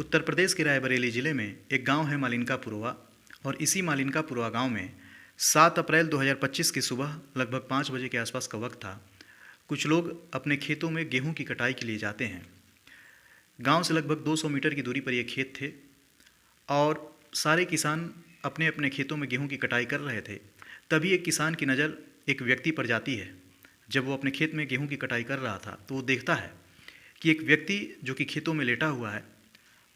उत्तर प्रदेश के रायबरेली ज़िले में एक गांव है मालिनका पुरवा। और इसी मालिनका पुरवा गांव में 7 अप्रैल 2025 की सुबह लगभग 5 बजे के आसपास का वक्त था। कुछ लोग अपने खेतों में गेहूं की कटाई के लिए जाते हैं। गांव से लगभग 200 मीटर की दूरी पर ये खेत थे और सारे किसान अपने अपने खेतों में गेहूं की कटाई कर रहे थे। तभी एक किसान की नज़र एक व्यक्ति पर जाती है। जब वो अपने खेत में गेहूं की कटाई कर रहा था तो वो देखता है कि एक व्यक्ति जो कि खेतों में लेटा हुआ है,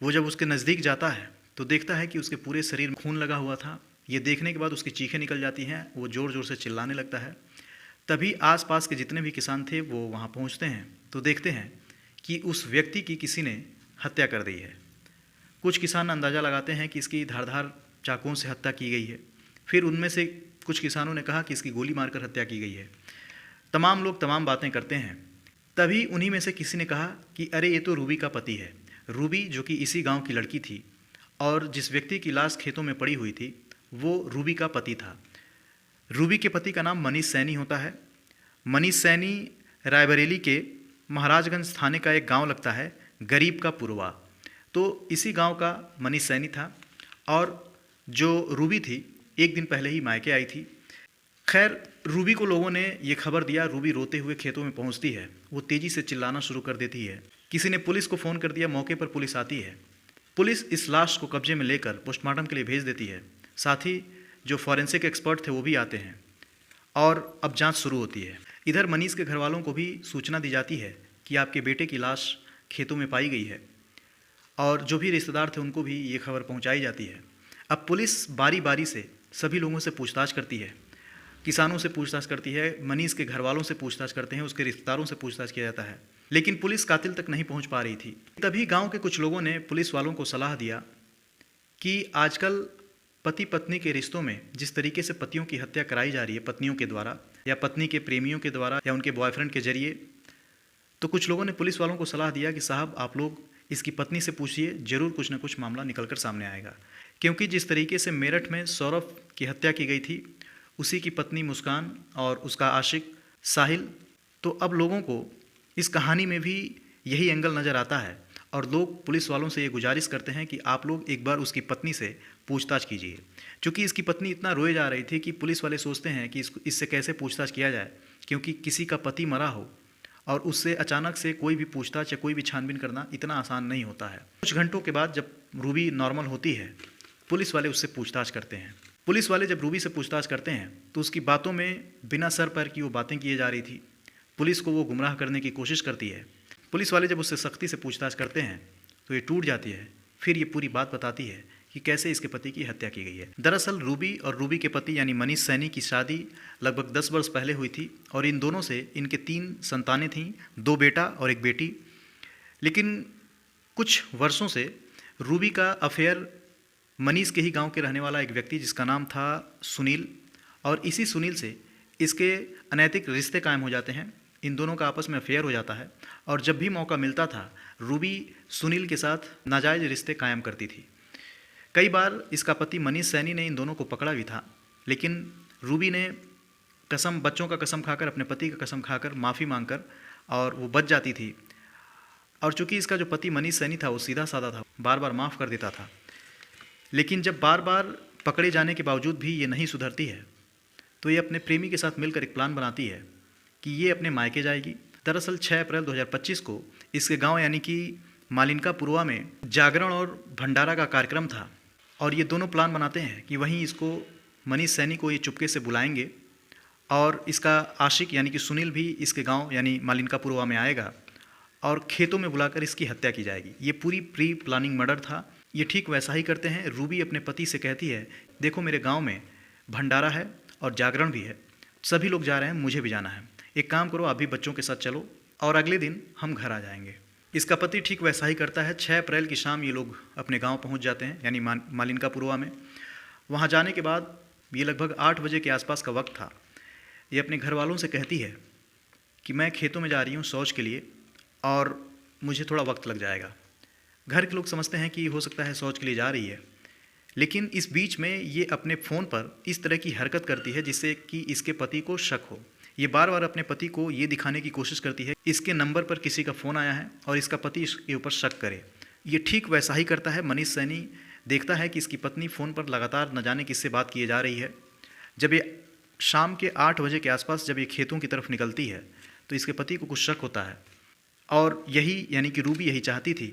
वो जब उसके नज़दीक जाता है तो देखता है कि उसके पूरे शरीर में खून लगा हुआ था। ये देखने के बाद उसकी चीखें निकल जाती हैं, वो ज़ोर ज़ोर से चिल्लाने लगता है। तभी आसपास के जितने भी किसान थे वो वहाँ पहुँचते हैं तो देखते हैं कि उस व्यक्ति की किसी ने हत्या कर दी है। कुछ किसान अंदाज़ा लगाते हैं कि इसकी धारदार चाकुओं से हत्या की गई है। फिर उनमें से कुछ किसानों ने कहा कि इसकी गोली मारकर हत्या की गई है। तमाम लोग तमाम बातें करते हैं। तभी उन्हीं में से किसी ने कहा कि अरे ये तो रूबी का पति है। रूबी जो कि इसी गांव की लड़की थी और जिस व्यक्ति की लाश खेतों में पड़ी हुई थी वो रूबी का पति था। रूबी के पति का नाम मनीष सैनी होता है। मनीष सैनी रायबरेली के महाराजगंज थाने का एक गांव लगता है गरीब का पुरवा, तो इसी गांव का मनीष सैनी था। और जो रूबी थी एक दिन पहले ही मायके आई थी। खैर, रूबी को लोगों ने ये खबर दिया। रूबी रोते हुए खेतों में पहुंचती है। वो तेज़ी से चिल्लाना शुरू कर देती है। किसी ने पुलिस को फ़ोन कर दिया। मौके पर पुलिस आती है। पुलिस इस लाश को कब्जे में लेकर पोस्टमार्टम के लिए भेज देती है। साथ ही जो फॉरेंसिक एक्सपर्ट थे वो भी आते हैं और अब जांच शुरू होती है। इधर मनीष के घर वालों को भी सूचना दी जाती है कि आपके बेटे की लाश खेतों में पाई गई है और जो भी रिश्तेदार थे उनको भी ये खबर पहुंचाई जाती है। अब पुलिस बारी बारी से सभी लोगों से पूछताछ करती है। किसानों से पूछताछ करती है, मनीष के घर वालों से पूछताछ करते हैं, उसके रिश्तेदारों से पूछताछ किया जाता है, लेकिन पुलिस कातिल तक नहीं पहुंच पा रही थी। तभी गांव के कुछ लोगों ने पुलिस वालों को सलाह दिया कि आजकल पति पत्नी के रिश्तों में जिस तरीके से पतियों की हत्या कराई जा रही है पत्नियों के द्वारा या पत्नी के प्रेमियों के द्वारा या उनके बॉयफ्रेंड के जरिए, तो कुछ लोगों ने पुलिस वालों को सलाह दिया कि साहब आप लोग इसकी पत्नी से पूछिए, ज़रूर कुछ ना कुछ मामला निकल कर सामने आएगा। क्योंकि जिस तरीके से मेरठ में सौरभ की हत्या की गई थी, उसी की पत्नी मुस्कान और उसका आशिक साहिल, तो अब लोगों को इस कहानी में भी यही एंगल नज़र आता है और लोग पुलिस वालों से ये गुजारिश करते हैं कि आप लोग एक बार उसकी पत्नी से पूछताछ कीजिए। क्योंकि इसकी पत्नी इतना रोए जा रही थी कि पुलिस वाले सोचते हैं कि इससे कैसे पूछताछ किया जाए, क्योंकि किसी का पति मरा हो और उससे अचानक से कोई भी पूछताछ या कोई भी छानबीन करना इतना आसान नहीं होता है। कुछ घंटों के बाद जब रूबी नॉर्मल होती है, पुलिस वाले उससे पूछताछ करते हैं। पुलिस वाले जब रूबी से पूछताछ करते हैं तो उसकी बातों में बिना सर पैर की वो बातें किए जा रही थी। पुलिस को वो गुमराह करने की कोशिश करती है। पुलिस वाले जब उससे सख्ती से पूछताछ करते हैं तो ये टूट जाती है। फिर ये पूरी बात बताती है कि कैसे इसके पति की हत्या की गई है। दरअसल रूबी और रूबी के पति यानी मनीष सैनी की शादी लगभग 10 वर्ष पहले हुई थी और इन दोनों से इनके 3 संतानें थीं, 2 बेटा और 1 बेटी। लेकिन कुछ वर्षों से रूबी का अफेयर मनीष के ही गांव के रहने वाला एक व्यक्ति जिसका नाम था सुनील, और इसी सुनील से इसके अनैतिक रिश्ते कायम हो जाते हैं। इन दोनों का आपस में अफेयर हो जाता है और जब भी मौका मिलता था रूबी सुनील के साथ नाजायज़ रिश्ते कायम करती थी। कई बार इसका पति मनीष सैनी ने इन दोनों को पकड़ा भी था, लेकिन रूबी ने बच्चों का कसम खाकर, अपने पति का कसम खाकर, माफ़ी मांगकर और वो बच जाती थी। और चूँकि इसका जो पति मनीष सैनी था वो सीधा साधा था, बार बार माफ़ कर देता था। लेकिन जब बार बार पकड़े जाने के बावजूद भी ये नहीं सुधरती है तो ये अपने प्रेमी के साथ मिलकर एक प्लान बनाती है कि ये अपने मायके जाएगी। दरअसल 6 अप्रैल 2025 को इसके गांव यानी कि मालिनका पुरवा में जागरण और भंडारा का कार्यक्रम था और ये दोनों प्लान बनाते हैं कि वहीं इसको मनीष सैनी को ये चुपके से बुलाएंगे और इसका आशिक यानी कि सुनील भी इसके गाँव यानी मालिनका पुरवा में आएगा और खेतों में बुलाकर इसकी हत्या की जाएगी। ये पूरी प्री प्लानिंग मर्डर था। ये ठीक वैसा ही करते हैं। रूबी अपने पति से कहती है, देखो मेरे गांव में भंडारा है और जागरण भी है, सभी लोग जा रहे हैं, मुझे भी जाना है। एक काम करो, आप भी बच्चों के साथ चलो और अगले दिन हम घर आ जाएंगे। इसका पति ठीक वैसा ही करता है। 6 अप्रैल की शाम ये लोग अपने गांव पहुंच जाते हैं यानी मालिनका पुरवा में। वहां जाने के बाद ये लगभग 8 बजे के आसपास का वक्त था। ये अपने घर वालों से कहती है कि मैं खेतों में जा रही हूँ शौच के लिए और मुझे थोड़ा वक्त लग जाएगा। घर के लोग समझते हैं कि हो सकता है शौच के लिए जा रही है, लेकिन इस बीच में ये अपने फ़ोन पर इस तरह की हरकत करती है जिससे कि इसके पति को शक हो। ये बार बार अपने पति को ये दिखाने की कोशिश करती है इसके नंबर पर किसी का फ़ोन आया है और इसका पति इसके ऊपर शक करे। ये ठीक वैसा ही करता है। मनीष सैनी देखता है कि इसकी पत्नी फ़ोन पर लगातार न जाने किससे बात किए जा रही है। जब ये शाम के 8 बजे के आसपास जब ये खेतों की तरफ निकलती है तो इसके पति को कुछ शक होता है, और यही यानी कि रूबी यही चाहती थी।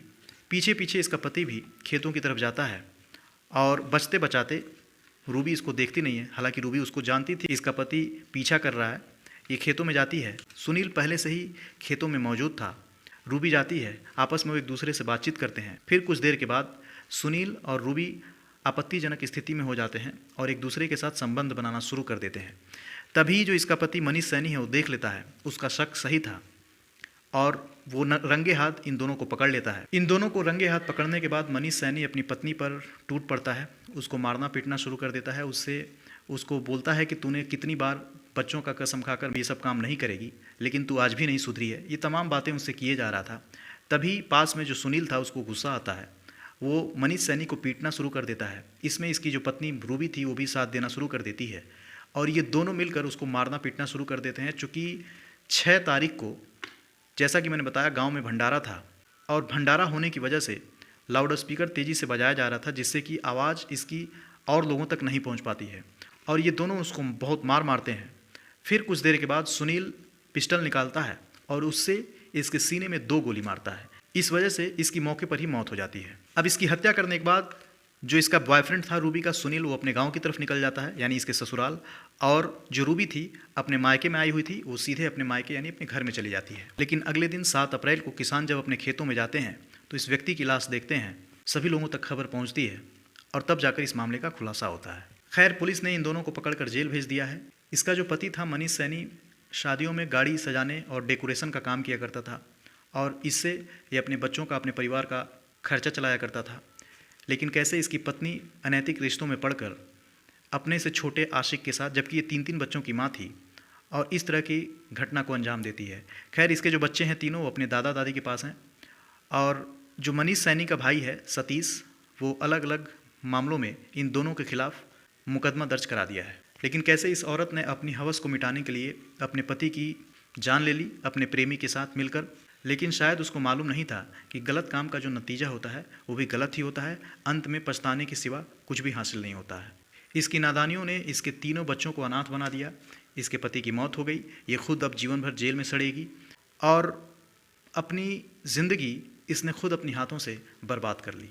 पीछे पीछे इसका पति भी खेतों की तरफ जाता है और बचते बचाते रूबी इसको देखती नहीं है। हालांकि रूबी उसको जानती थी इसका पति पीछा कर रहा है। ये खेतों में जाती है। सुनील पहले से ही खेतों में मौजूद था। रूबी जाती है, आपस में वो एक दूसरे से बातचीत करते हैं। फिर कुछ देर के बाद सुनील और रूबी आपत्तिजनक स्थिति में हो जाते हैं और एक दूसरे के साथ संबंध बनाना शुरू कर देते हैं। तभी जो इसका पति मनीष सैनी है वो देख लेता है, उसका शक सही था और वो रंगे हाथ इन दोनों को पकड़ लेता है। इन दोनों को रंगे हाथ पकड़ने के बाद मनीष सैनी अपनी पत्नी पर टूट पड़ता है, उसको मारना पीटना शुरू कर देता है। उसको बोलता है कि तूने कितनी बार बच्चों का कसम खाकर ये सब काम नहीं करेगी, लेकिन तू आज भी नहीं सुधरी है। ये तमाम बातें उससे किए जा रहा था। तभी पास में जो सुनील था उसको गुस्सा आता है, वो मनीष सैनी को पीटना शुरू कर देता है। इसमें इसकी जो पत्नी रूबी थी वो भी साथ देना शुरू कर देती है और ये दोनों मिलकर उसको मारना पीटना शुरू कर देते हैं। चूँकि 6 तारीख को, जैसा कि मैंने बताया, गांव में भंडारा था और भंडारा होने की वजह से लाउड स्पीकर तेज़ी से बजाया जा रहा था, जिससे कि आवाज़ इसकी और लोगों तक नहीं पहुंच पाती है और ये दोनों उसको बहुत मारते हैं। फिर कुछ देर के बाद सुनील पिस्टल निकालता है और उससे इसके सीने में 2 गोली मारता है। इस वजह से इसकी मौके पर ही मौत हो जाती है। अब इसकी हत्या करने के बाद जो इसका बॉयफ्रेंड था रूबी का, सुनील, वो अपने गांव की तरफ निकल जाता है, यानी इसके ससुराल। और जो रूबी थी अपने मायके में आई हुई थी, वो सीधे अपने मायके यानी अपने घर में चली जाती है। लेकिन अगले दिन 7 अप्रैल को किसान जब अपने खेतों में जाते हैं तो इस व्यक्ति की लाश देखते हैं। सभी लोगों तक खबर पहुँचती है और तब जाकर इस मामले का खुलासा होता है। खैर, पुलिस ने इन दोनों को पकड़कर जेल भेज दिया है। इसका जो पति था मनीष सैनी, शादियों में गाड़ी सजाने और डेकोरेशन का काम किया करता था और इससे ये अपने बच्चों का, अपने परिवार का खर्चा चलाया करता था। लेकिन कैसे इसकी पत्नी अनैतिक रिश्तों में पड़कर अपने से छोटे आशिक के साथ, जबकि ये 3-3 बच्चों की माँ थी, और इस तरह की घटना को अंजाम देती है। खैर, इसके जो बच्चे हैं तीनों, वो अपने दादा दादी के पास हैं और जो मनीष सैनी का भाई है सतीश, वो अलग अलग मामलों में इन दोनों के खिलाफ मुकदमा दर्ज करा दिया है। लेकिन कैसे इस औरत ने अपनी हवस को मिटाने के लिए अपने पति की जान ले ली अपने प्रेमी के साथ मिलकर। लेकिन शायद उसको मालूम नहीं था कि गलत काम का जो नतीजा होता है वो भी गलत ही होता है। अंत में पछताने के सिवा कुछ भी हासिल नहीं होता है। इसकी नादानियों ने इसके तीनों बच्चों को अनाथ बना दिया। इसके पति की मौत हो गई। ये खुद अब जीवन भर जेल में सड़ेगी और अपनी ज़िंदगी इसने खुद अपनी हाथों से बर्बाद कर ली।